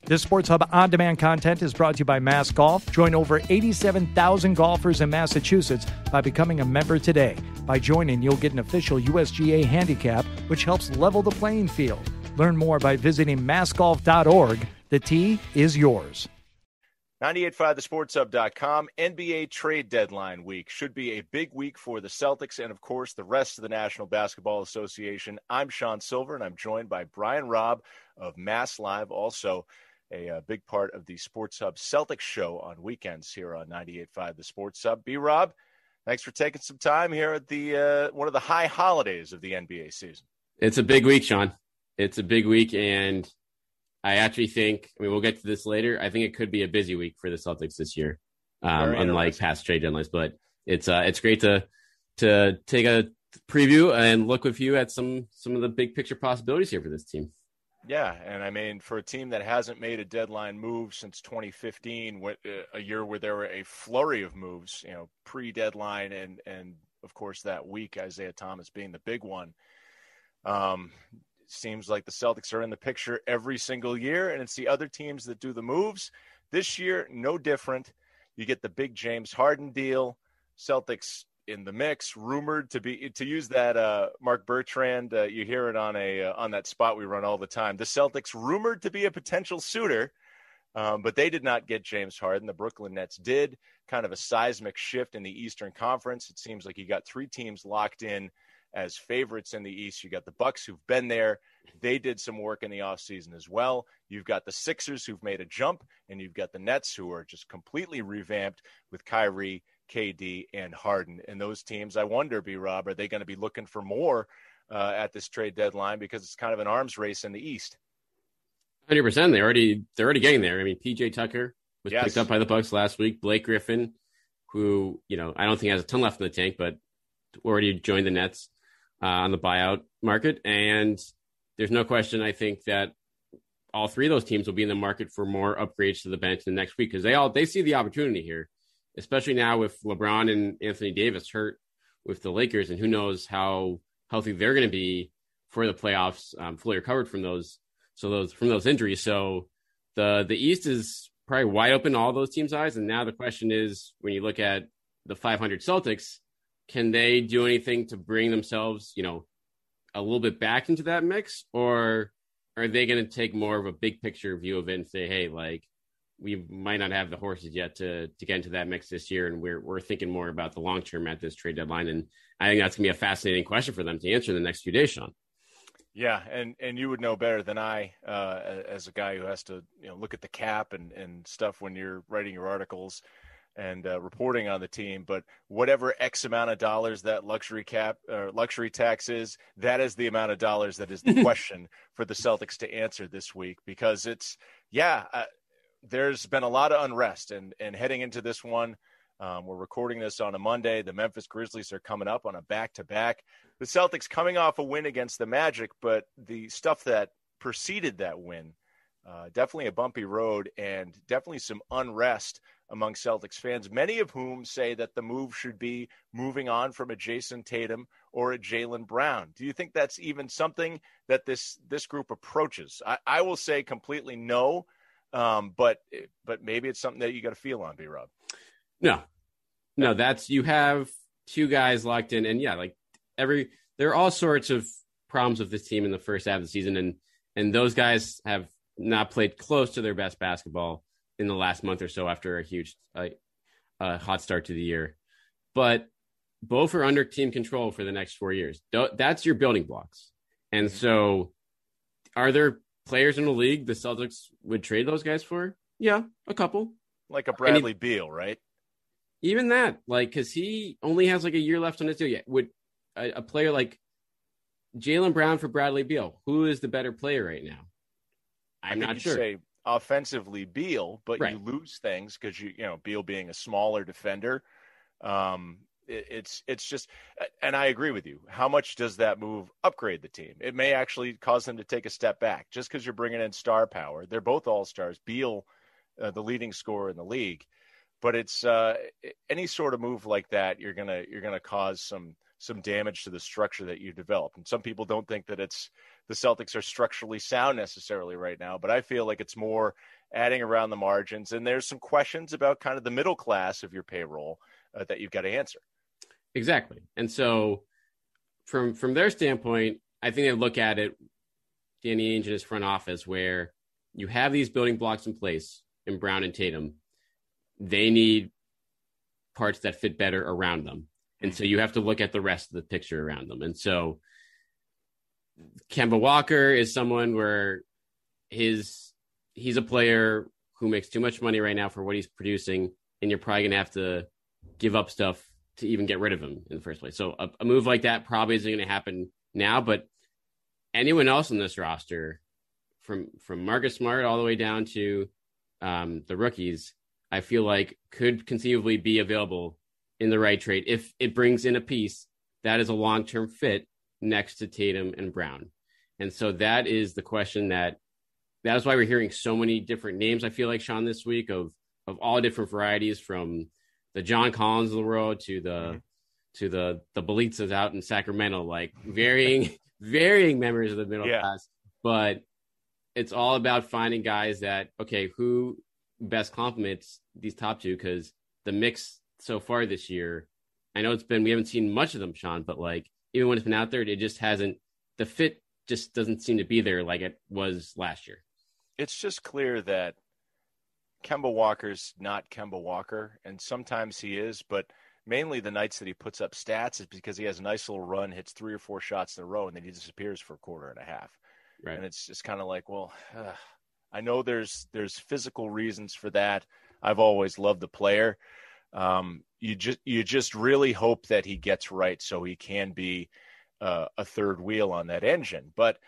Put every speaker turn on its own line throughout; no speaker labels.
This Sports Hub on-demand content is brought to you by Mass Golf. Join over 87,000 golfers in Massachusetts by becoming a member today. By joining, you'll get an official USGA handicap, which helps level the playing field. Learn more by visiting massgolf.org. The tee is yours.
98.5thesportshub.com. NBA trade deadline week should be a big week for the Celtics and, of course, the rest of the National Basketball Association. I'm Sean Silver, and I'm joined by Brian Robb of Mass Live, also a big part of the Sports Hub Celtics show on weekends here on 98.5 The Sports Hub. B-Rob, thanks for taking some time here at the one of the high holidays of the NBA season.
It's a big week, Sean. It's a big week, and I actually think, we'll get to this later, I think it could be a busy week for the Celtics this year, unlike past trade deadlines. But it's great to take a preview and look with you at some of the big picture possibilities here for this team.
Yeah, and I mean, for a team that hasn't made a deadline move since 2015, a year where there were a flurry of moves, pre-deadline and of course that week, Isaiah Thomas being the big one. Seems like the Celtics are in the picture every single year, and it's the other teams that do the moves. This year, no different. You get the big James Harden deal. Celtics in the mix, rumored to use that Mark Bertrand. You hear it on that spot we run all the time. The Celtics rumored to be a potential suitor, but they did not get James Harden. The Brooklyn Nets did. Kind of a seismic shift in the Eastern Conference. It seems like you got three teams locked in as favorites in the East. You got the Bucks, who've been there. They did some work in the offseason as well. You've got the Sixers, who've made a jump, and you've got the Nets, who are just completely revamped with Kyrie, KD, and Harden. And those teams, I wonder, B-Rob, are they going to be looking for more at this trade deadline, because it's kind of an arms race in the East?
100%. They're already getting there. I mean, PJ Tucker was picked up by the Bucks last week. Blake Griffin, who, I don't think has a ton left in the tank, but already joined the Nets on the buyout market. And there's no question, I think, that all three of those teams will be in the market for more upgrades to the bench in the next week, because they see the opportunity here, especially now with LeBron and Anthony Davis hurt with the Lakers, and who knows how healthy they're going to be for the playoffs, fully recovered from those injuries. So the East is probably wide open to all those teams' eyes. And now the question is, when you look at the 500 Celtics, can they do anything to bring themselves, a little bit back into that mix, or are they going to take more of a big picture view of it and say, hey, we might not have the horses yet to get into that mix this year, and we're thinking more about the long term at this trade deadline? And I think that's going to be a fascinating question for them to answer in the next few days, Sean.
Yeah, and you would know better than I, as a guy who has to look at the cap and stuff when you're writing your articles and reporting on the team. But whatever X amount of dollars that luxury tax is, that is the amount of dollars that is the question for the Celtics to answer this week, because there's been a lot of unrest, and heading into this one, we're recording this on a Monday. The Memphis Grizzlies are coming up on a back-to-back. The Celtics coming off a win against the Magic, but the stuff that preceded that win, definitely a bumpy road, and definitely some unrest among Celtics fans, many of whom say that the move should be moving on from a Jason Tatum or a Jaylen Brown. Do you think that's even something that this group approaches? I will say completely no, but maybe it's something that you got to feel on, B-Rob.
No, you have two guys locked in, and there are all sorts of problems with this team in the first half of the season, and those guys have not played close to their best basketball in the last month or so after a huge hot start to the year. But both are under team control for the next 4 years. That's your building blocks. And so are there players in the league the Celtics would trade those guys for? Yeah, a couple.
Like a Bradley Beal, right?
Even that, because he only has a year left on his deal. Would a player like Jaylen Brown for Bradley Beal, who is the better player right now? I'm not sure.
Say offensively Beal, but
right.
You lose things because Beal being a smaller defender. It's just, and I agree with you. How much does that move upgrade the team? It may actually cause them to take a step back just because you're bringing in star power. They're both all-stars. Beal, the leading scorer in the league, but it's any sort of move like that, you're gonna cause some damage to the structure that you develop. And some people don't think that it's the Celtics are structurally sound necessarily right now, but I feel like it's more adding around the margins. And there's some questions about kind of the middle class of your payroll that you've got to answer.
Exactly. And so from their standpoint, I think they look at it, Danny Ainge and his front office, where you have these building blocks in place in Brown and Tatum. They need parts that fit better around them. And so you have to look at the rest of the picture around them. And so Kemba Walker is someone where he's a player who makes too much money right now for what he's producing, and you're probably going to have to give up stuff to even get rid of him in the first place. So a move like that probably isn't going to happen now, but anyone else on this roster, from Marcus Smart all the way down to the rookies, I feel like could conceivably be available in the right trade if it brings in a piece that is a long-term fit next to Tatum and Brown. And so that is the question that is why we're hearing so many different names, I feel like, Sean, this week of all different varieties, from the John Collins of the world to the Belitzas out in Sacramento, like varying members of the middle class. But it's all about finding guys that, okay, who best complements these top two, because the mix so far this year, I know we haven't seen much of them, Sean, but like even when it's been out there, it just hasn't, the fit just doesn't seem to be there like it was last year.
It's just clear that Kemba Walker's not Kemba Walker, and sometimes he is, but mainly the nights that he puts up stats is because he has a nice little run, hits 3 or 4 shots in a row, and then he disappears for a quarter and a half. Right. And it's just kind of like, well, I know there's physical reasons for that. I've always loved the player. You just really hope that he gets right so he can be a third wheel on that engine. But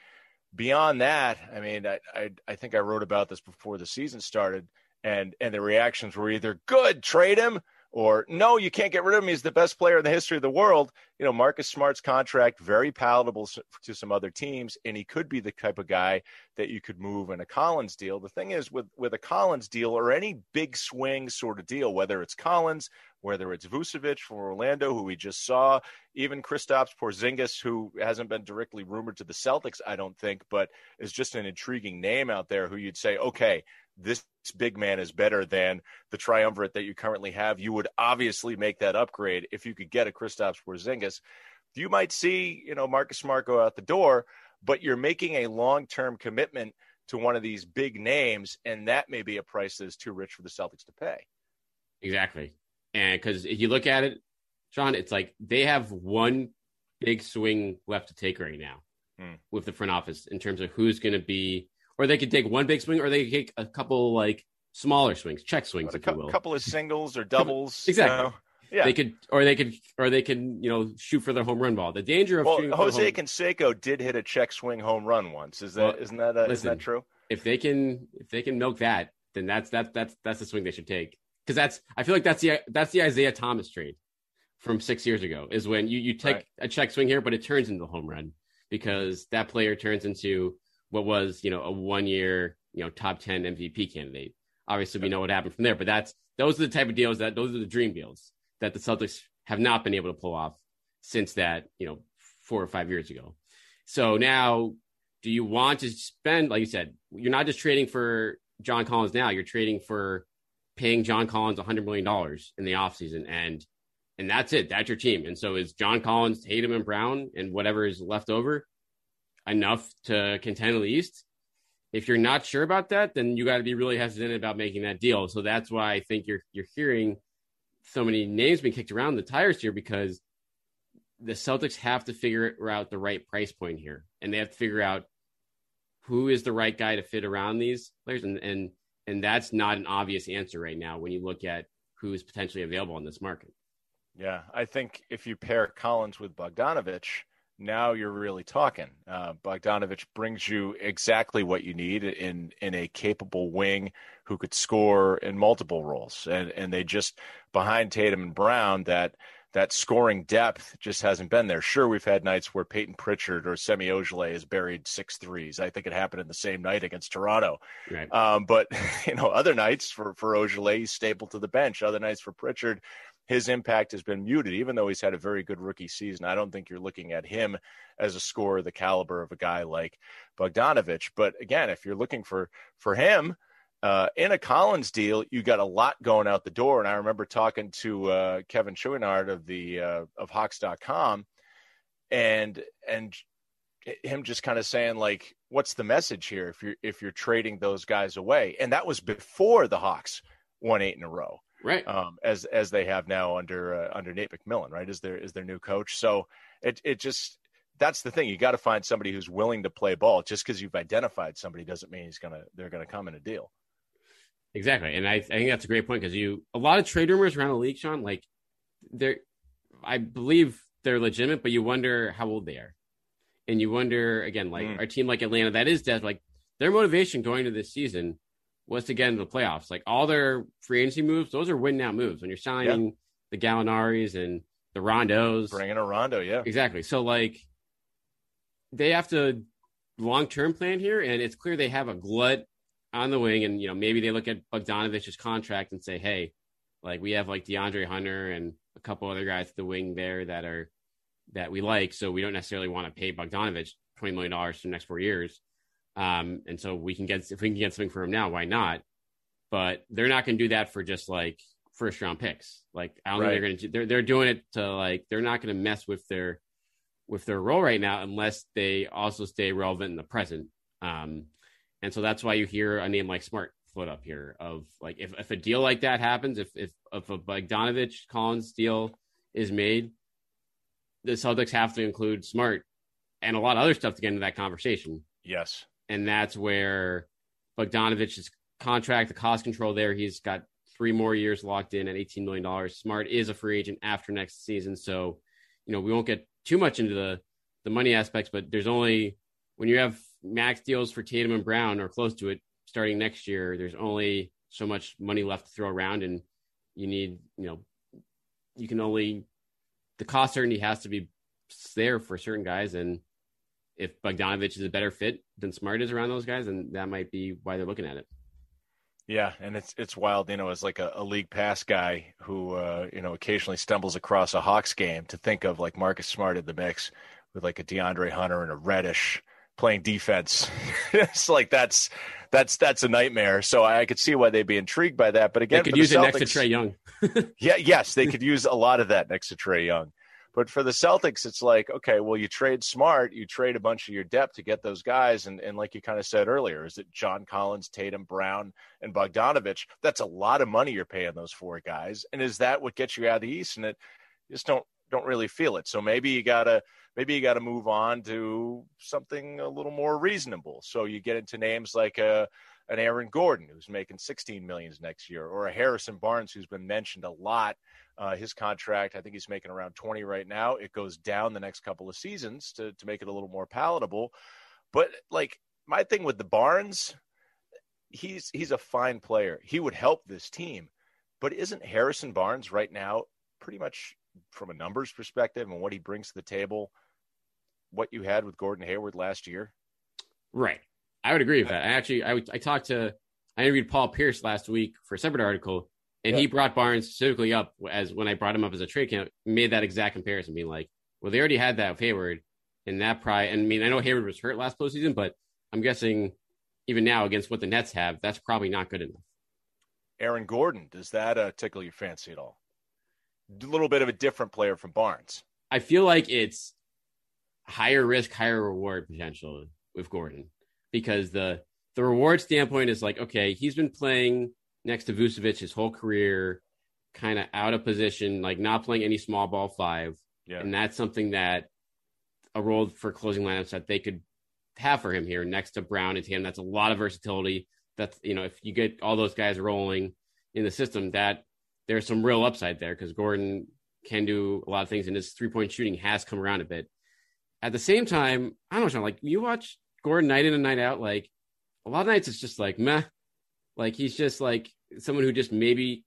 beyond that, I mean, I think I wrote about this before the season started, and the reactions were either good, trade him, or no, you can't get rid of him. He's the best player in the history of the world. You know, Marcus Smart's contract, very palatable to some other teams, and he could be the type of guy that you could move in a Collins deal. The thing is, with a Collins deal or any big swing sort of deal, whether it's Collins, whether it's Vucevic from Orlando, who we just saw, even Kristaps Porzingis, who hasn't been directly rumored to the Celtics, I don't think, but is just an intriguing name out there who you'd say, okay, this big man is better than the triumvirate that you currently have. You would obviously make that upgrade if you could get a Kristaps Porzingis. You might see, Marcus Smart go out the door, but you're making a long-term commitment to one of these big names, and that may be a price that is too rich for the Celtics to pay.
Exactly. And because if you look at it, Sean, it's like they have one big swing left to take right now with the front office in terms of who's going to be. Or they could take one big swing, or they could take a couple like smaller swings, check swings, if you will.
A couple of singles or doubles.
Exactly. Yeah. They could, shoot for their home run ball. The danger of shooting
Jose Canseco did hit a check swing home run once. Isn't that true? If
they can milk that, then that's the swing they should take. Because I feel like that's the Isaiah Thomas trade from 6 years ago, is when you take a check swing here, but it turns into a home run because that player turns into what was, a 1 year, top 10 MVP candidate. Obviously, we know what happened from there, but those are the type of deals those are the dream deals that the Celtics have not been able to pull off since that, 4 or 5 years ago. So now, do you want to spend, like you said, you're not just trading for John Collins now, you're trading for paying John Collins $100 million in the offseason, and that's it. That's your team. And so is John Collins, Tatum, and Brown, and whatever is left over enough to contend in the East? If you're not sure about that, then you got to be really hesitant about making that deal. So that's why I think you're hearing so many names being kicked around the tires here, because the Celtics have to figure out the right price point here, and they have to figure out who is the right guy to fit around these players. And that's not an obvious answer right now when you look at who's potentially available in this market.
Yeah, I think if you pair Collins with Bogdanovic, now you're really talking. Bogdanovic brings you exactly what you need in a capable wing who could score in multiple roles. And they just, behind Tatum and Brown, that scoring depth just hasn't been there. Sure, we've had nights where Peyton Pritchard or Semi Ojeleye has buried 6 threes. I think it happened in the same night against Toronto. Right. But, other nights for Ojeleye, he's stapled to the bench. Other nights for Pritchard, his impact has been muted, even though he's had a very good rookie season. I don't think you're looking at him as a scorer the caliber of a guy like Bogdanovich. But again, if you're looking for him in a Collins deal, you got a lot going out the door. And I remember talking to Kevin Chouinard of Hawks.com and him just kind of saying, like, what's the message here if you're trading those guys away? And that was before the Hawks won 8 in a row,
right?
As they have now under Nate McMillan, right? Is their new coach. So it just, that's the thing. You got to find somebody who's willing to play ball. Just because you've identified somebody doesn't mean they're gonna come in a deal.
Exactly, and I think that's a great point, because a lot of trade rumors around the league, Sean, like I believe they're legitimate, but you wonder how old they are. And you wonder, again, like our team like Atlanta, that is dead. Like, their motivation going into this season was to get into the playoffs. Like, all their free agency moves, those are win-now moves. When you're signing the Gallinaris and the Rondos.
Bringing a Rondo, yeah.
Exactly. So, like, they have to long-term plan here, and it's clear they have a glut on the wing. And, maybe they look at Bogdanovich's contract and say, hey, like, we have, like, DeAndre Hunter and a couple other guys at the wing there that we like, so we don't necessarily want to pay Bogdanovich $20 million for the next 4 years. And so if we can get something for him now, why not? But they're not going to do that for just like first round picks. Like, I don't think they're going to. They're doing it to, like, they're not going to mess with their role right now unless they also stay relevant in the present. And so that's why you hear a name like Smart float up here of, like, if a deal like that happens, if a Bogdanovich Collins deal is made, the Celtics have to include Smart and a lot of other stuff to get into that conversation.
Yes.
And that's where Bogdanovich's contract, the cost control there, he's got 3 more years locked in at $18 million. Smart is a free agent after next season. So, we won't get too much into the money aspects, but there's only, when you have max deals for Tatum and Brown or close to it starting next year, there's only so much money left to throw around, and you need, you can only, the cost certainty has to be there for certain guys. And if Bogdanovich is a better fit than Smart is around those guys, then that might be why they're looking at it.
Yeah. And it's wild, as like a league pass guy who, occasionally stumbles across a Hawks game, to think of like Marcus Smart in the mix with like a DeAndre Hunter and a Reddish playing defense. It's like, that's a nightmare. So I could see why they'd be intrigued by that. But again,
they could use it next to Trae Young.
Yes, they could use a lot of that next to Trae Young. But for the Celtics, it's like, okay, well, you trade Smart, you trade a bunch of your depth to get those guys. And like you kind of said earlier, is it John Collins, Tatum, Brown, and Bogdanovich? That's a lot of money you're paying those 4 guys. And is that what gets you out of the East? And you just don't really feel it. So maybe you gotta move on to something a little more reasonable. So you get into names like an Aaron Gordon, who's making $16 million next year, or a Harrison Barnes, who's been mentioned a lot. His contract, I think he's making around 20 right now. It goes down the next couple of seasons to make it a little more palatable. But like, my thing with the Barnes, he's a fine player. He would help this team. But isn't Harrison Barnes right now pretty much, from a numbers perspective and what he brings to the table, what you had with Gordon Hayward last year? Right.
I would agree with that. I interviewed Paul Pierce last week for a separate article, and he brought Barnes specifically up as when I brought him up as a trade camp, made that exact comparison, being like, well, they already had that with Hayward, and that probably, and I mean, I know Hayward was hurt last postseason, but I'm guessing even now against what the Nets have, that's probably not good enough.
Aaron Gordon, does that tickle your fancy at all? A little bit of a different player from Barnes.
I feel like it's higher risk, higher reward potential with Gordon, because the reward standpoint is like, okay, he's been playing next to Vucevic his whole career, kind of out of position, like not playing any small ball 5. Yeah. And that's something that a role for closing lineups that they could have for him here next to Brown and Tatum. That's a lot of versatility. That's, if you get all those guys rolling in the system, that there's some real upside there, because Gordon can do a lot of things, and his 3-point shooting has come around a bit. At the same time, I don't know, Sean, like, you watch Gordon night in and night out, like, a lot of nights it's just like, meh. Like, he's just like someone who just maybe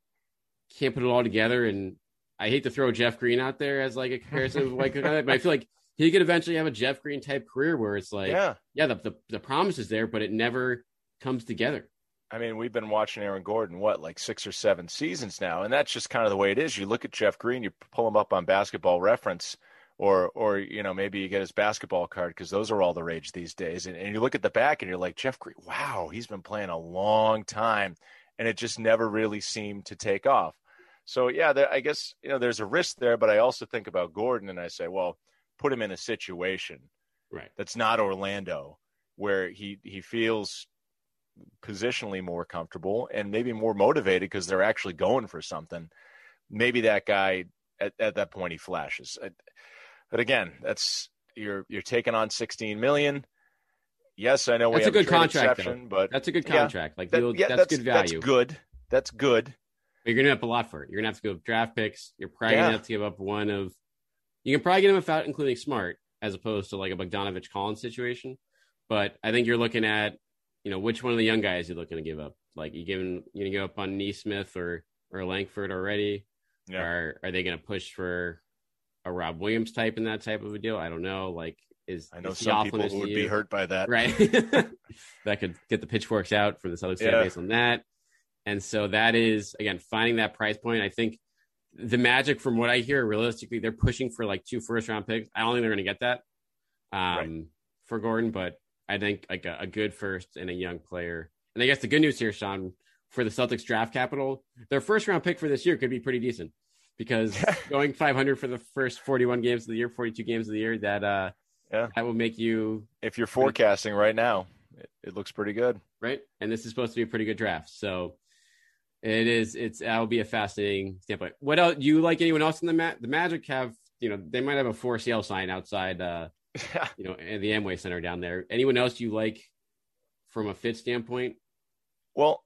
can't put it all together. And I hate to throw Jeff Green out there as like a comparison, like, but I feel like he could eventually have a Jeff Green type career where it's like, the promise is there, but it never comes together.
I mean, we've been watching Aaron Gordon, like 6 or 7 seasons now, and that's just kind of the way it is. You look at Jeff Green, you pull him up on Basketball Reference, or maybe you get his basketball card because those are all the rage these days. And you look at the back and you're like, Jeff Green, wow, he's been playing a long time, and it just never really seemed to take off. So, yeah, I guess, there's a risk there, but I also think about Gordon and I say, well, put him in a situation that's not Orlando where he feels positionally more comfortable and maybe more motivated because they're actually going for something. Maybe that guy at that point he flashes. But again, that's you're taking on $16 million. Yes, I know
that's
we have
a good contract,
exception, but
that's a good contract.
Yeah,
that's good value.
That's good.
But you're gonna have to a lot for it. You're gonna have to give up draft picks. You're probably gonna have to give up one of. You can probably get him without including Smart, as opposed to like a Bogdanovich Collins situation. But I think you're looking at, which one of the young guys you're looking to give up. Like you gonna give up on Neesmith or Langford already?
Yeah.
Or are they gonna push for a Rob Williams type in that type of a deal? I don't know. Like
I know some people who would be hurt by that.
Right. That could get the pitchforks out for the Celtics fan base on that. And so that is, again, finding that price point. I think the Magic, from what I hear, realistically, they're pushing for like 2 first-round picks. I don't think they're going to get that for Gordon, but I think like a good first and a young player. And I guess the good news here, Sean, for the Celtics draft capital, their first-round pick for this year could be pretty decent because going 500 for the first 41 games of the year, 42 games of the year, that will make you.
If you're forecasting right now, it looks pretty good.
Right. And this is supposed to be a pretty good draft. So that'll be a fascinating standpoint. What else? Do you like anyone else in the Magic have, they might have a for sale sign outside, in the Amway Center down there. Anyone else you like from a fit standpoint?
Well,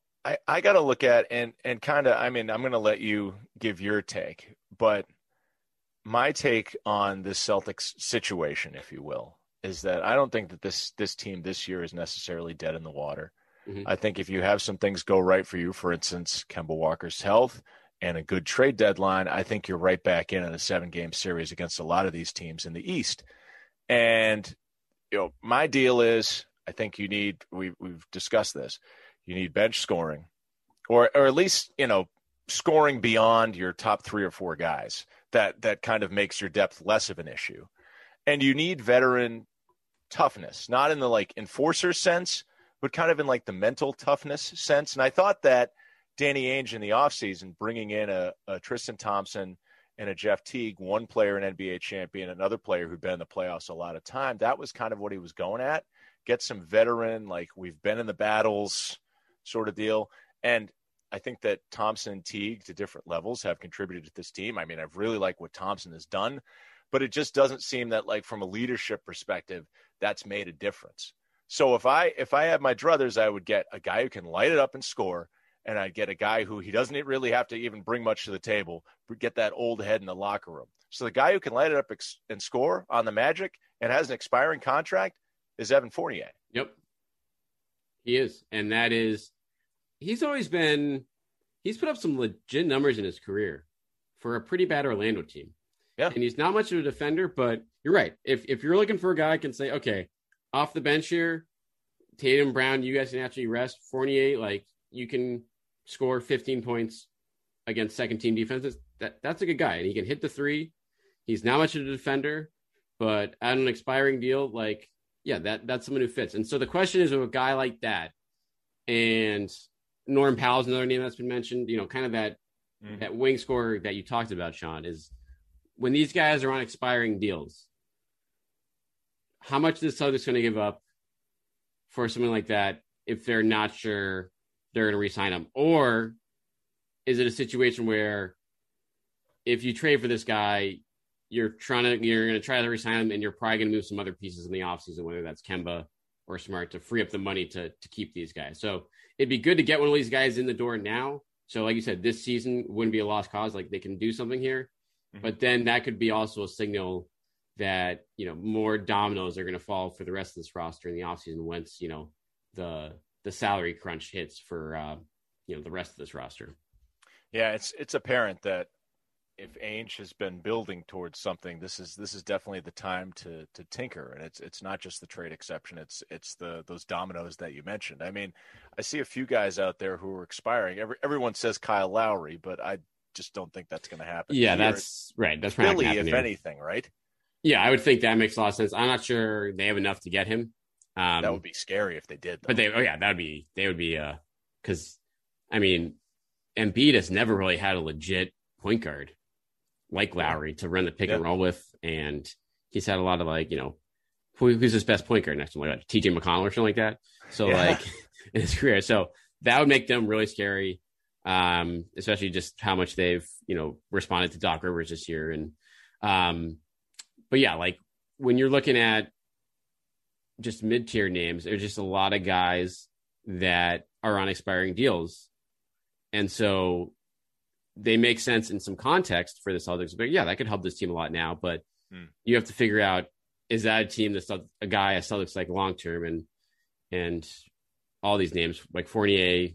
I got to look at and kind of, I'm going to let you give your take, but my take on this Celtics situation, if you will, is that I don't think that this team this year is necessarily dead in the water. Mm-hmm. I think if you have some things go right for you, for instance, Kemba Walker's health and a good trade deadline, I think you're right back in a 7-game series against a lot of these teams in the East. And, my deal is I think you need, we've discussed this, you need bench scoring or at least, scoring beyond your top 3 or 4 guys that kind of makes your depth less of an issue. And you need veteran toughness, not in the like enforcer sense, but kind of in like the mental toughness sense. And I thought that Danny Ainge in the offseason, bringing in a Tristan Thompson and a Jeff Teague, one player, an NBA champion, another player who'd been in the playoffs a lot of time, that was kind of what he was going at. Get some veteran, like we've been in the battles sort of deal. And I think that Thompson and Teague to different levels have contributed to this team. I mean, I've really liked what Thompson has done, but it just doesn't seem that like from a leadership perspective, that's made a difference. So if I had my druthers, I would get a guy who can light it up and score, and I'd get a guy who he doesn't really have to even bring much to the table, but get that old head in the locker room. So the guy who can light it up and score on the Magic and has an expiring contract is Evan Fournier.
Yep. He is. And that is, he's put up some legit numbers in his career for a pretty bad Orlando team.
Yeah.
And he's not much of a defender, but you're right. If you're looking for a guy who can say, okay, off the bench here, Tatum, Brown, you guys can actually rest. Fournier, like you can score 15 points against second-team defenses. That's a good guy. And he can hit the 3. He's not much of a defender, but at an expiring deal, like, yeah, that's someone who fits. And so the question is with a guy like that, and Norm Powell's another name that's been mentioned, kind of that wing scorer that you talked about, Sean, is when these guys are on expiring deals, how much is the Celtics going to give up for something like that if they're not sure they're going to re-sign him? Or is it a situation where if you trade for this guy, you're going to try to re-sign him and you're probably going to move some other pieces in the offseason, whether that's Kemba or Smart, to free up the money to keep these guys. So it'd be good to get one of these guys in the door now. So like you said, this season wouldn't be a lost cause. Like they can do something here, but then that could be also a signal that, more dominoes are going to fall for the rest of this roster in the offseason once, the salary crunch hits for, the rest of this roster.
Yeah, it's apparent that if Ainge has been building towards something, this is definitely the time to tinker. And it's not just the trade exception. It's those dominoes that you mentioned. I mean, I see a few guys out there who are expiring. Everyone says Kyle Lowry, but I just don't think that's going to happen.
Yeah, that's right. That's probably
Philly, if anything, right?
Yeah, I would think that makes a lot of sense. I'm not sure they have enough to get him.
That would be scary if they did, though.
But they would be because I mean, Embiid has never really had a legit point guard like Lowry to run the pick and roll with, and he's had a lot of who's his best point guard next to him, like TJ McConnell or something like that. So in his career, so that would make them really scary, especially just how much they've responded to Doc Rivers this year. And but yeah, like when you're looking at just mid-tier names, there's just a lot of guys that are on expiring deals, and so they make sense in some context for the Celtics, but yeah, that could help this team a lot now. But you have to figure out, is that a team that's a guy a Celtics like long-term, and all these names like Fournier,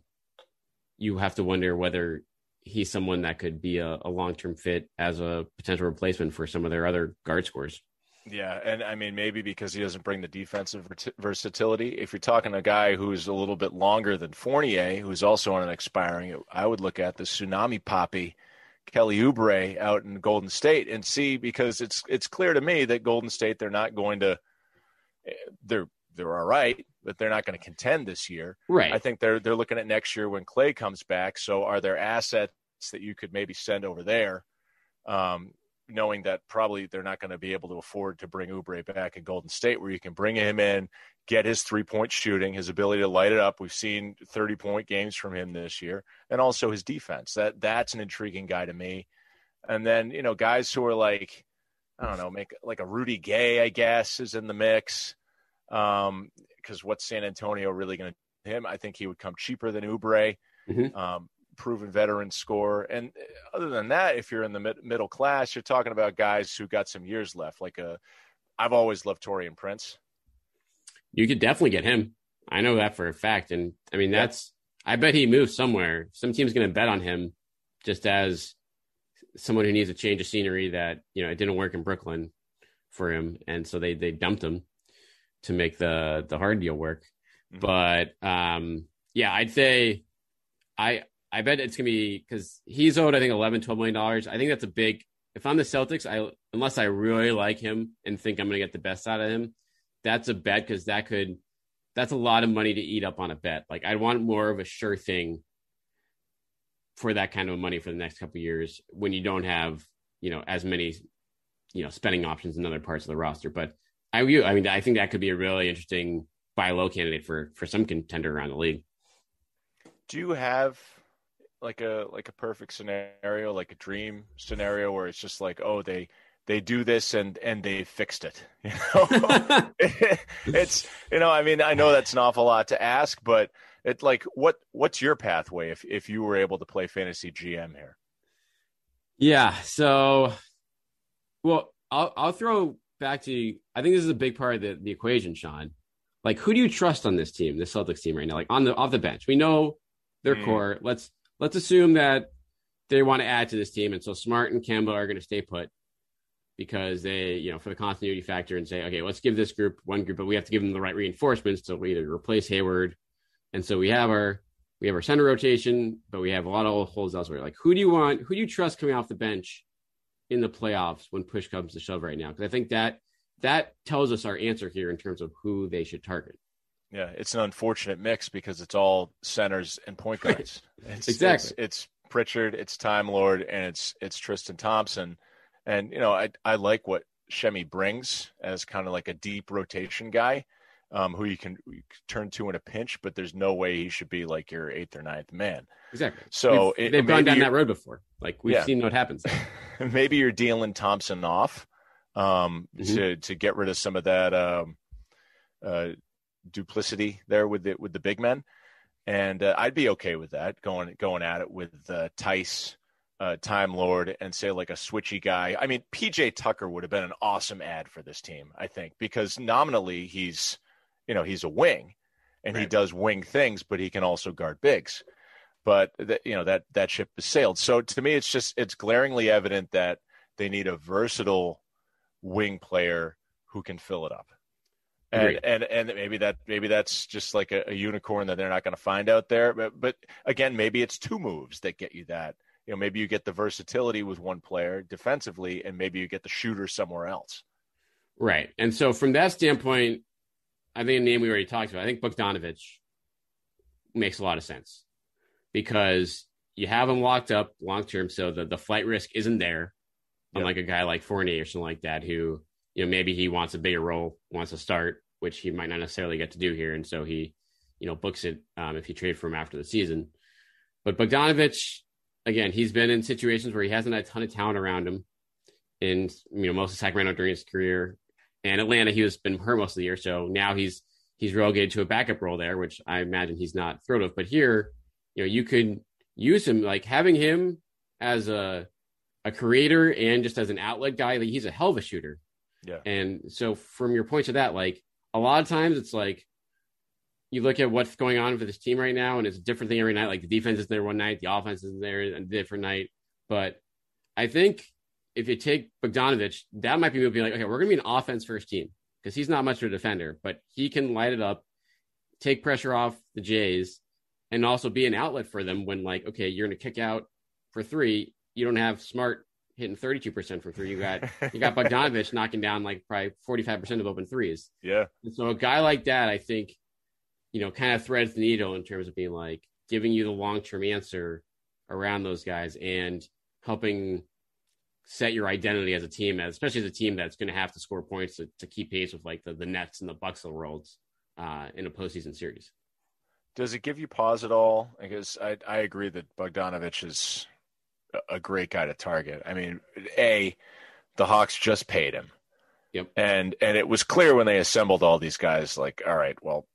you have to wonder whether he's someone that could be a long-term fit as a potential replacement for some of their other guard scores.
Yeah, and I mean, maybe because he doesn't bring the defensive versatility. If you're talking a guy who's a little bit longer than Fournier, who's also on an expiring, I would look at the tsunami poppy, Kelly Oubre out in Golden State and see, because it's clear to me that Golden State, they're not going to – they're all right, but they're not going to contend this year.
Right.
I think they're looking at next year when Klay comes back. So are there assets that you could maybe send over there? Knowing that probably they're not going to be able to afford to bring Oubre back in Golden State, where you can bring him in, get his 3-point shooting, his ability to light it up. We've seen 30-point games from him this year, and also his defense. That's an intriguing guy to me. And then, guys who are like, I don't know, make like a Rudy Gay, I guess, is in the mix. Because what's San Antonio really going to do him? I think he would come cheaper than Oubre. Mm-hmm. Proven veteran scorer. And other than that, if you're in the middle class, you're talking about guys who got some years left. I've always loved Taurean Prince.
You could definitely get him. I know that for a fact. And I mean, I bet he moves somewhere. Some team's going to bet on him just as someone who needs a change of scenery that, it didn't work in Brooklyn for him. And so they dumped him to make the hard deal work. Mm-hmm. But I'd say I bet it's going to be, because he's owed, I think, $11-12 million. I think that's a big, if I'm the Celtics, unless I really like him and think I'm going to get the best out of him, that's a bet, because that's a lot of money to eat up on a bet. Like, I'd want more of a sure thing for that kind of money for the next couple of years when you don't have, as many, spending options in other parts of the roster. But I think that could be a really interesting buy low candidate for some contender around the league.
Do you have like a perfect scenario, like a dream scenario, where it's just like, oh, they do this and they fixed it? It's, I mean, I know that's an awful lot to ask, but it's like, what's your pathway if you were able to play fantasy GM here? Yeah.
So, well, I'll throw back to you. I think this is a big part of the equation, Sean. Like, who do you trust on this team, this Celtics team right now? Like, off the bench, we know their core. Let's assume that they want to add to this team, and so Smart and Kemba are going to stay put because they, for the continuity factor, and say, okay, let's give this group one group, but we have to give them the right reinforcements to either replace Hayward. And so we have our center rotation, but we have a lot of holes elsewhere. Like, who do you trust coming off the bench in the playoffs when push comes to shove right now? Because I think that tells us our answer here in terms of who they should target.
Yeah, it's an unfortunate mix because it's all centers and point guards.
Exactly.
It's Pritchard, it's Time Lord, and it's Tristan Thompson. And, I like what Shemi brings as kind of like a deep rotation guy who you can turn to in a pinch, but there's no way he should be like your 8th or 9th man.
Exactly.
So
they've gone down that road before. Like, we've seen what happens.
Maybe you're dealing Thompson off to get rid of some of that duplicity there with the big men, and I'd be okay with that, going at it with Tice, Time Lord, and say like a switchy guy. I mean, PJ Tucker would have been an awesome ad for this team, I think, because nominally he's a wing and He does wing things, but he can also guard bigs. but that ship has sailed. So to me, it's glaringly evident that they need a versatile wing player who can fill it up. And maybe that's just like a unicorn that they're not going to find out there. But again, maybe it's two moves that get you that. Maybe you get the versatility with one player defensively, and maybe you get the shooter somewhere else.
Right. And so from that standpoint, I think a name we already talked about, I think Bogdanovic makes a lot of sense because you have him locked up long-term. So the flight risk isn't there. Yep. Unlike a guy like Fournier or something like that, who, maybe he wants a bigger role, wants to start, which he might not necessarily get to do here. And so he, books it if you trade for him after the season. But Bogdanovic, again, he's been in situations where he hasn't had a ton of talent around him in, most of Sacramento during his career. And Atlanta, he was been hurt most of the year. So now he's relegated to a backup role there, which I imagine he's not thrilled with. But here, you could use him, like having him as a creator and just as an outlet guy. Like, he's a hell of a shooter.
Yeah. And
so from your point to that, like a lot of times it's like you look at what's going on for this team right now and it's a different thing every night. Like the defense is there one night, the offense is there a different night. But I think if you take Bogdanovic, that might be moving like, okay, we're going to be an offense first team because he's not much of a defender, but he can light it up, take pressure off the Jays, and also be an outlet for them when, like, okay, you're going to kick out for three. You don't have Smart hitting 32% from three. You got Bogdanovic knocking down like probably 45% of open threes.
Yeah.
And so a guy like that, I think, kind of threads the needle in terms of being like giving you the long-term answer around those guys and helping set your identity as a team, especially as a team that's going to have to score points to keep pace with like the Nets and the Bucks of the world in a postseason series.
Does it give you pause at all? Because I agree that Bogdanovic is a great guy to target. I mean, the Hawks just paid him.
Yep.
And it was clear when they assembled all these guys, like, all right, well,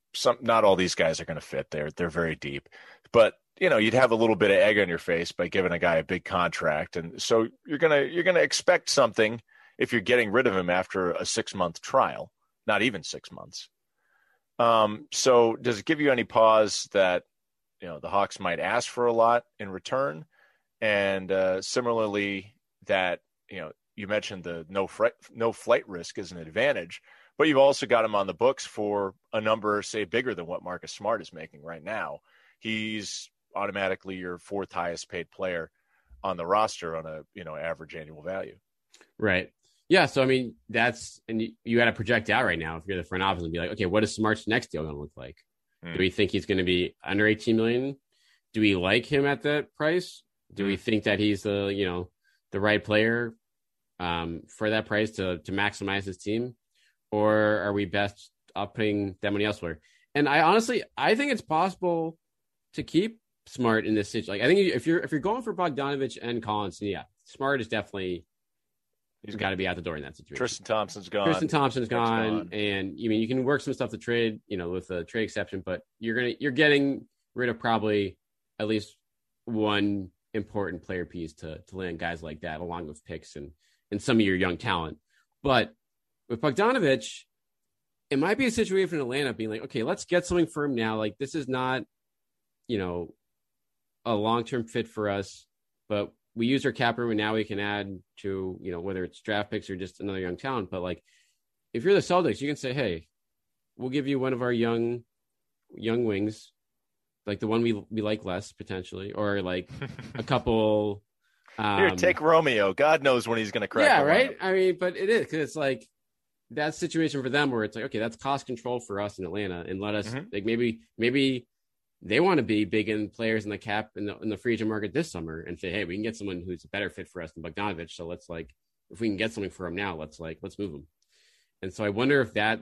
not all these guys are going to fit. They're very deep. But, you'd have a little bit of egg on your face by giving a guy a big contract. And so you're going to expect something if you're getting rid of him after a 6-month trial, not even 6 months. So does it give you any pause that, the Hawks might ask for a lot in return? And similarly, that, you mentioned the no flight risk is an advantage, but you've also got him on the books for a number, say, bigger than what Marcus Smart is making right now. He's automatically your fourth highest paid player on the roster on a, average annual value.
Right. Yeah. So, I mean, and you got to project out right now if you're the front office and be like, okay, what is Smart's next deal going to look like? Do we think he's going to be under 18 million? Do we like him at that price? Do we think that he's the right player for that price to maximize his team? Or are we best off putting that money elsewhere? And I think it's possible to keep Smart in this situation. Like, I think if you're going for Bogdanovic and Collins, yeah, Smart is definitely he's got to be out the door in that situation.
Tristan Thompson's gone.
And you can work some stuff to trade, with a trade exception, but you're getting rid of probably at least one important player piece to land guys like that, along with picks and some of your young talent. But with Bogdanovic, it might be a situation in Atlanta being like, okay, let's get something for him now. Like, this is not, a long-term fit for us, but we use our cap room and now we can add to, whether it's draft picks or just another young talent. But like, if you're the Celtics, you can say, hey, we'll give you one of our young wings, like the one we like less potentially, or like a couple.
Here, take Romeo. God knows when he's going to crack.
Yeah, right. I mean, but it is because it's like that situation for them where it's like, okay, that's cost control for us in Atlanta, and let us like maybe they want to be big in players in the cap in the free agent market this summer and say, hey, we can get someone who's a better fit for us than Bogdanovic. So let's if we can get something for him now, let's move him. And so I wonder if that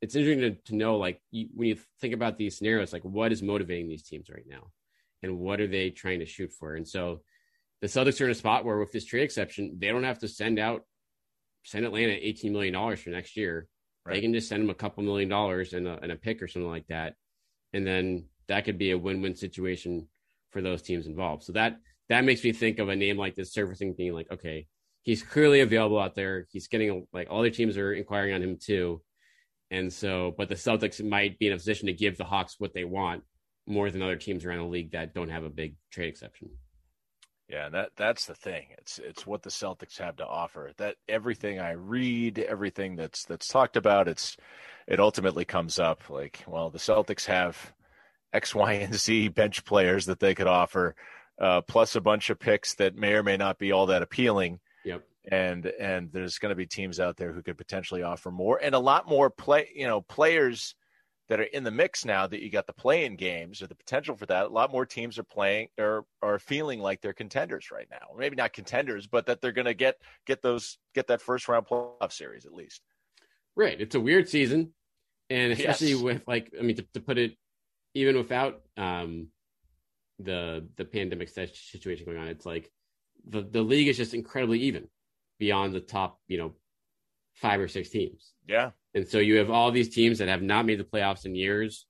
it's interesting to know, when you think about these scenarios, like what is motivating these teams right now and what are they trying to shoot for? And so the Celtics are in a spot where with this trade exception, they don't have to send Atlanta $18 million for next year. Right. They can just send them a couple $1 million and a pick or something like that. And then that could be a win-win situation for those teams involved. So that makes me think of a name like this surfacing, being like, okay, he's clearly available out there. He's getting all their teams are inquiring on him too. And so, but the Celtics might be in a position to give the Hawks what they want more than other teams around the league that don't have a big trade exception.
Yeah, and that's the thing. It's what the Celtics have to offer. That everything I read, everything that's talked about, it ultimately comes up like, well, the Celtics have X, Y, and Z bench players that they could offer, plus a bunch of picks that may or may not be all that appealing.
Yep.
And there's going to be teams out there who could potentially offer more, and a lot more players that are in the mix now that you got the play-in games or the potential for that. A lot more teams are playing or are feeling like they're contenders right now. Maybe not contenders, but that they're going to get that first round playoff series at least.
Right. It's a weird season, and especially with to put it, even without the pandemic situation going on, it's like the league is just incredibly even beyond the top 5 or 6 teams.
Yeah.
And so you have all these teams that have not made the playoffs in years,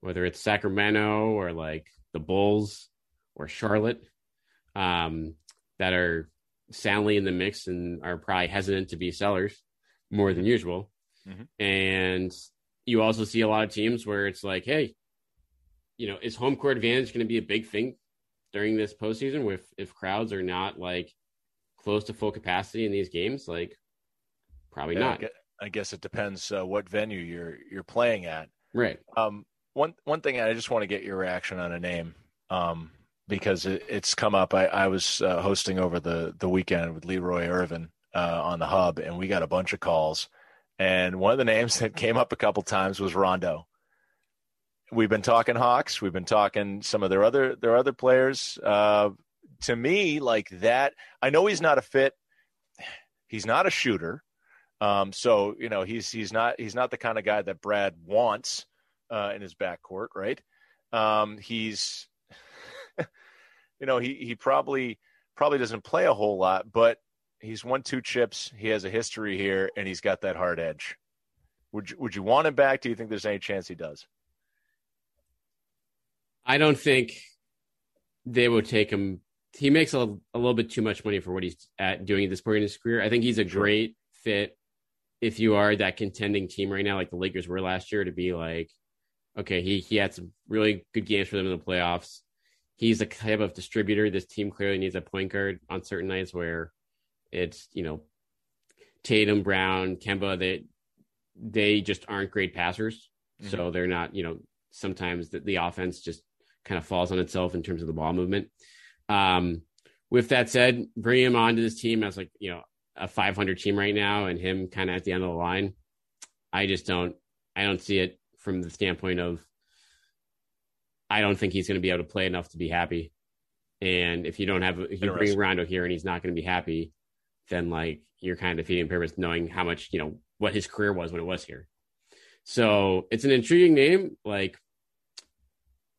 whether it's Sacramento or like the Bulls or Charlotte, that are soundly in the mix and are probably hesitant to be sellers more than usual. Mm-hmm. And you also see a lot of teams where it's like, hey, is home court advantage going to be a big thing during this postseason if crowds are not like close to full capacity in these games? Like, probably not.
I guess it depends what venue you're playing at.
Right.
One thing I just want to get your reaction on a name, because it's come up. I was hosting over the weekend with Leroy Irvin on the Hub, and we got a bunch of calls. And one of the names that came up a couple times was Rondo. We've been talking Hawks. We've been talking some of their other players. To me, like that, I know he's not a fit. He's not a shooter. So he's not the kind of guy that Brad wants in his backcourt, right? He's he probably doesn't play a whole lot, but he's won 2 chips. He has a history here, and he's got that hard edge. Would you want him back? Do you think there's any chance he does?
I don't think they would take him. He makes a little bit too much money for what he's doing at this point in his career. I think he's a great fit if you are that contending team right now, like the Lakers were last year, to be like, okay, he had some really good games for them in the playoffs. He's a type of distributor. This team clearly needs a point guard on certain nights where it's, Tatum, Brown, Kemba, they just aren't great passers. Mm-hmm. So they're not, sometimes the offense just kind of falls on itself in terms of the ball movement. With that said, bring him onto this team as a 500 team right now and him kind of at the end of the line. I don't see it from the standpoint of, I don't think he's going to be able to play enough to be happy. And if you bring Rondo here and he's not going to be happy, then like you're kind of defeating purpose, knowing how much, what his career was when it was here. So it's an intriguing name. Like,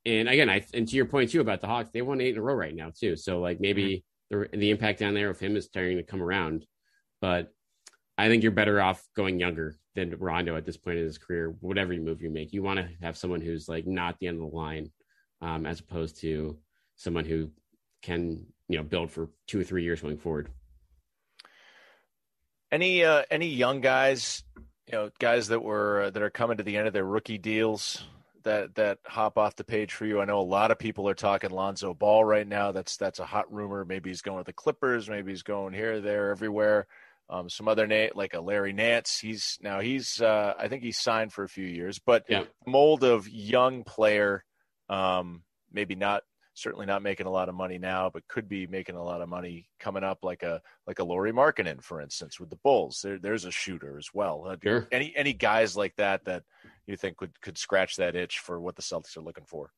and again, and to your point too about the Hawks, they won 8 in a row right now too. So like maybe the impact down there of him is starting to come around, but I think you're better off going younger than Rondo at this point in his career. Whatever move you make, you want to have someone who's like not the end of the line, as opposed to someone who can, build for 2 or 3 years going forward.
Any young guys, guys that are coming to the end of their rookie deals that hop off the page for you? I know a lot of people are talking Lonzo Ball right now. That's a hot rumor. Maybe he's going to the Clippers. Maybe he's going here, there, everywhere. Some other name like a Larry Nance. He's I think he's signed for a few years, but mold of young player, maybe certainly not making a lot of money now, but could be making a lot of money coming up, like a Lauri Markkanen, for instance, with the Bulls. There's a shooter as well.
Sure.
Any guys like that you think could scratch that itch for what the Celtics are looking for?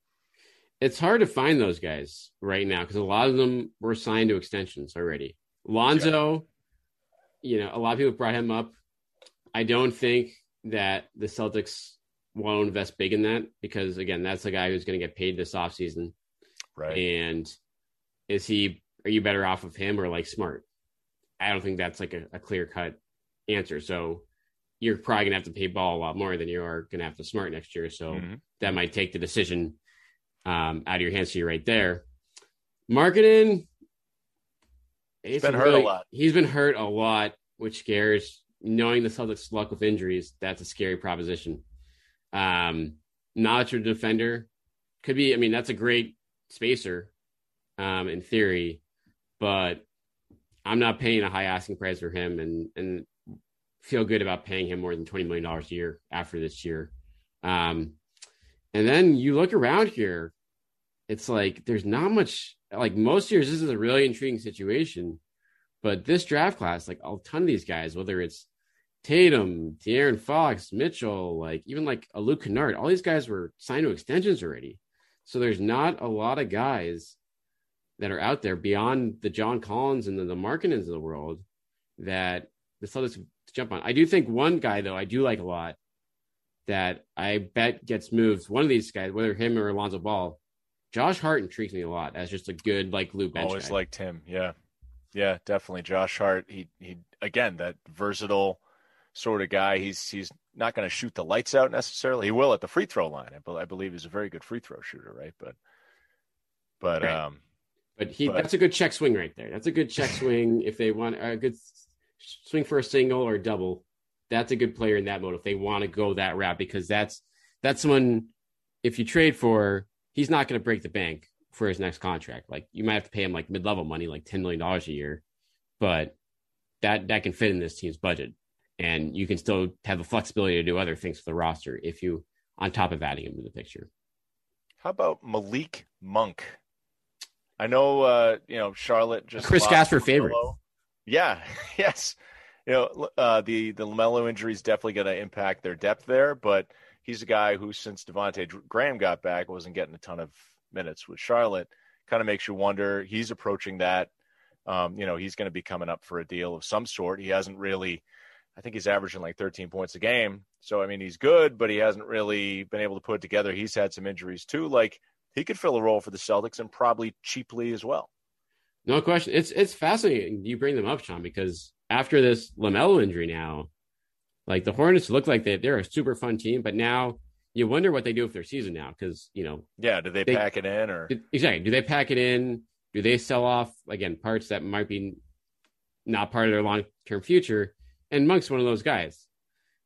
It's hard to find those guys right now because a lot of them were signed to extensions already. Lonzo, a lot of people brought him up. I don't think that the Celtics want to invest big in that because, again, that's the guy who's going to get paid this offseason.
Right.
And are you better off of him or like Smart? I don't think that's like a clear-cut answer. So you're probably going to have to pay Ball a lot more than you are going to have to Smart next year. So that might take the decision out of your hands. So you're right there. Markkanen,
he's been hurt a lot.
He's been hurt a lot, which scares. Knowing the Celtics' luck with injuries, that's a scary proposition. Not a defender, could be. I mean, that's a great spacer in theory, but I'm not paying a high asking price for him, and feel good about paying him more than $20 million a year after this year. And then you look around here, it's like there's not much. Like most years, this is a really intriguing situation, but this draft class, like a ton of these guys, whether it's Tatum, De'Aaron Fox, Mitchell, like even like a Luke Kennard, all these guys were signed to extensions already. So there's not a lot of guys that are out there beyond the John Collins and the Markkanens of the world that the Celtics jump on. I do think one guy, though, I do like a lot that I bet gets moved. One of these guys, whether him or Alonzo Ball, Josh Hart intrigues me a lot as just a good, like, glue bench
Always
guy.
liked him. Yeah. Yeah, definitely. Josh Hart, he again, that versatile sort of guy. He's not going to shoot the lights out necessarily. He will at the free throw line. I believe he's a very good free throw shooter, right? But
right. That's a good check swing right there. That's a good check swing. If they want a good swing for a single or a double, that's a good player in that mode if they want to go that route, because that's someone, if you trade for, he's not going to break the bank for his next contract. Like you might have to pay him like mid-level money, like $10 million a year, but that can fit in this team's budget. And you can still have the flexibility to do other things for the roster if you, on top of adding him to the picture.
How about Malik Monk? I know, Charlotte just
Chris Gasper favorite.
Yeah, yes. The LaMelo injury is definitely going to impact their depth there, but he's a guy who, since Devontae Graham got back, wasn't getting a ton of minutes with Charlotte. Kind of makes you wonder. He's approaching that. He's going to be coming up for a deal of some sort. He hasn't really. I think he's averaging like 13 points a game. So, I mean, he's good, but he hasn't really been able to put it together. He's had some injuries too. Like, he could fill a role for the Celtics and probably cheaply as well.
No question. It's fascinating you bring them up, Sean, because after this LaMelo injury now, like the Hornets look like they're a super fun team, but now you wonder what they do with their season now because,
Yeah, do they pack it in? Or
exactly. Do they pack it in? Do they sell off, again, parts that might be not part of their long-term future? And Monk's one of those guys.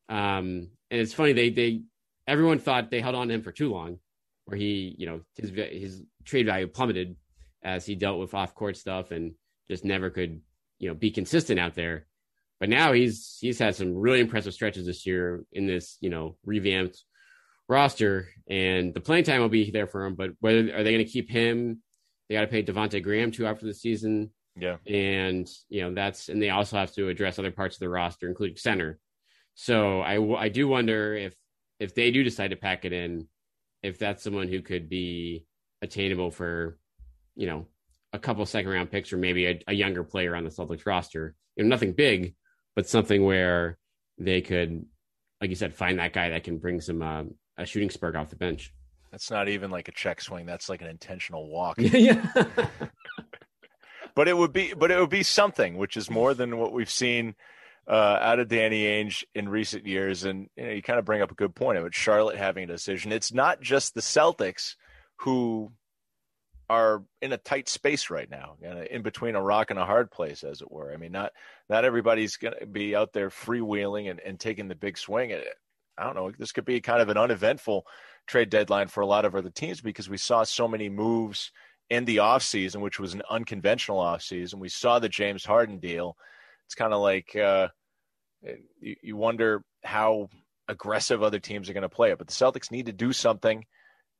And it's funny, everyone thought they held on to him for too long, where he, his trade value plummeted as he dealt with off-court stuff and just never could, be consistent out there. But now he's had some really impressive stretches this year in this, revamped roster, and the playing time will be there for him. But are they going to keep him? They got to pay Devontae Graham too after the season.
Yeah.
And, and they also have to address other parts of the roster, including center. So I do wonder if they do decide to pack it in, if that's someone who could be attainable for, a couple second round picks or maybe a younger player on the Celtics roster. Nothing big, but something where they could, like you said, find that guy that can bring some a shooting spark off the bench.
That's not even like a check swing. That's like an intentional walk.
Yeah.
But it would be something, which is more than what we've seen out of Danny Ainge in recent years. And you kind of bring up a good point about Charlotte having a decision. It's not just the Celtics who are in a tight space right now, in between a rock and a hard place, as it were. I mean, not everybody's going to be out there freewheeling and taking the big swing. I don't know. This could be kind of an uneventful trade deadline for a lot of other teams because we saw so many moves in the offseason, which was an unconventional offseason. We saw the James Harden deal. It's kind of like you wonder how aggressive other teams are going to play it. But the Celtics need to do something,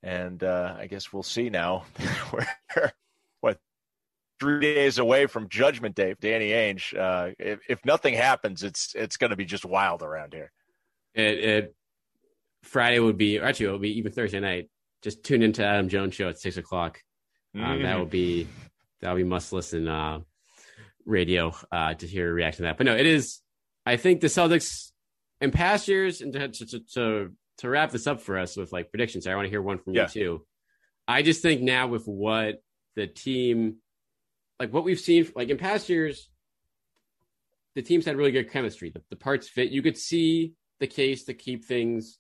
and I guess we'll see now. We're 3 days away from Judgment Day, Danny Ainge. If nothing happens, it's going to be just wild around here.
Friday would be, actually, it would be even Thursday night. Just tune into Adam Jones' show at 6:00. That would be must listen radio to hear a reaction to that. But no, it is. I think the Celtics in past years, and to wrap this up for us with like predictions, I want to hear one from you too. I just think now with what the team, like what we've seen, like in past years, the teams had really good chemistry. The parts fit. You could see the case to keep things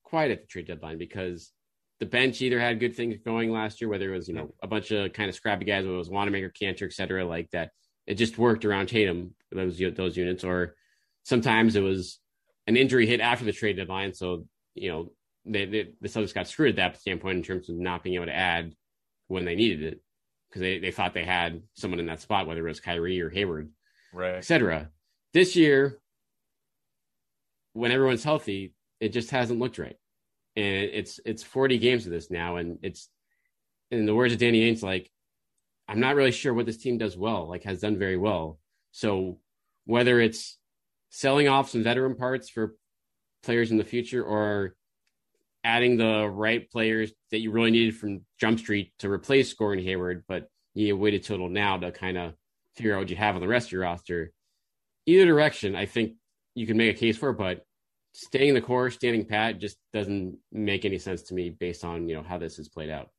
quiet at the trade deadline because the bench either had good things going last year, whether it was, a bunch of kind of scrappy guys, whether it was Wanamaker, Cantor, et cetera, like that. It just worked around Tatum, those units, or sometimes it was an injury hit after the trade deadline. So, the Celtics got screwed at that standpoint in terms of not being able to add when they needed it, because they thought they had someone in that spot, whether it was Kyrie or Hayward,
right,
etc. This year, when everyone's healthy, it just hasn't looked right. And it's 40 games of this now, and it's, in the words of Danny Ainge, like, I'm not really sure what this team does well, like has done very well. So whether it's selling off some veteran parts for players in the future, or adding the right players that you really needed from Jump Street to replace Gordon Hayward, but you waited till now to kind of figure out what you have on the rest of your roster. Either direction, I think you can make a case for, but staying the course, standing pat, just doesn't make any sense to me based on, how this has played out.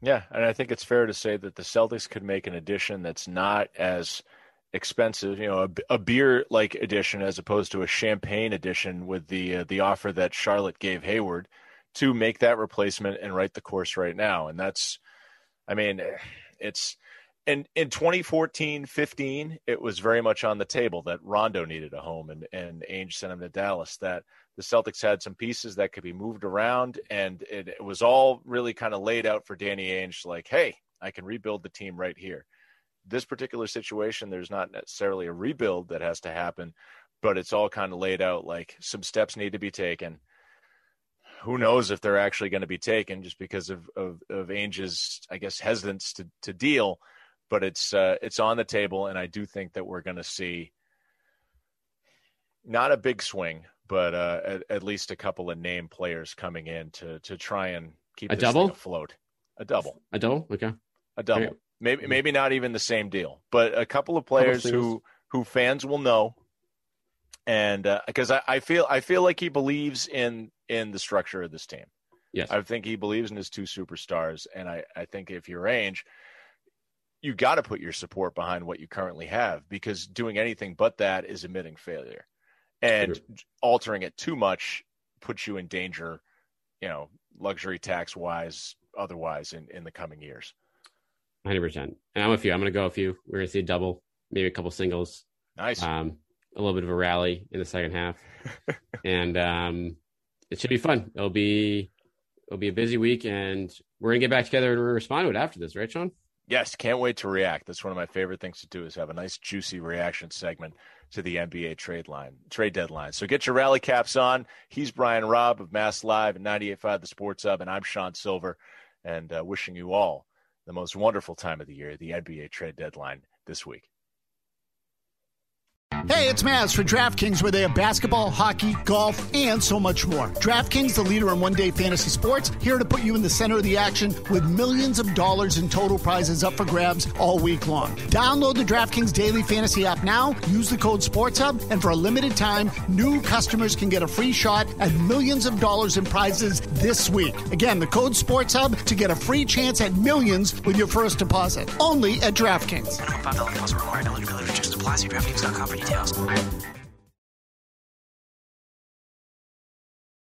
Yeah, and I think it's fair to say that the Celtics could make an addition that's not as expensive, a beer-like addition as opposed to a champagne addition with the offer that Charlotte gave Hayward to make that replacement and right the course right now. And that's, it's in 2014-15, it was very much on the table that Rondo needed a home, and Ainge sent him to Dallas, that the Celtics had some pieces that could be moved around, and it was all really kind of laid out for Danny Ainge, like, hey, I can rebuild the team right here. This particular situation, there's not necessarily a rebuild that has to happen, but it's all kind of laid out, like some steps need to be taken. Who knows if they're actually going to be taken, just because of Ainge's, I guess, hesitance to deal. But it's on the table, and I do think that we're going to see not a big swing, but at least a couple of name players coming in to try and keep this thing afloat. A double.
Okay.
A double. Okay. Maybe not even the same deal, but a couple of players who fans will know, and because I feel like he believes in the structure of this team.
Yes,
I think he believes in his two superstars, and I think if you're Ainge, you got to put your support behind what you currently have, because doing anything but that is admitting failure, and altering it too much puts you in danger, luxury tax wise, otherwise in the coming years.
100%. And I'm with you. I'm going to go with you. We're going to see a double, maybe a couple singles.
Nice.
A little bit of a rally in the second half, and it should be fun. It'll be a busy week, and we're going to get back together and respond to it after this, right, Sean?
Yes, can't wait to react. That's one of my favorite things to do, is have a nice juicy reaction segment to the NBA trade deadline. So get your rally caps on. He's Brian Robb of Mass Live and 98.5 The Sports Hub, and I'm Sean Silver, and wishing you all the most wonderful time of the year, the NBA trade deadline this week.
Hey, it's Maz for DraftKings, where they have basketball, hockey, golf, and so much more. DraftKings, the leader in one-day fantasy sports, here to put you in the center of the action with millions of dollars in total prizes up for grabs all week long. Download the DraftKings Daily Fantasy app now, use the code SPORTSHUB, and for a limited time, new customers can get a free shot at millions of dollars in prizes this week. Again, the code SPORTSHUB to get a free chance at millions with your first deposit. Only at DraftKings.
$5 plus required. Eligibility restrictions apply. See DraftKings.com for details.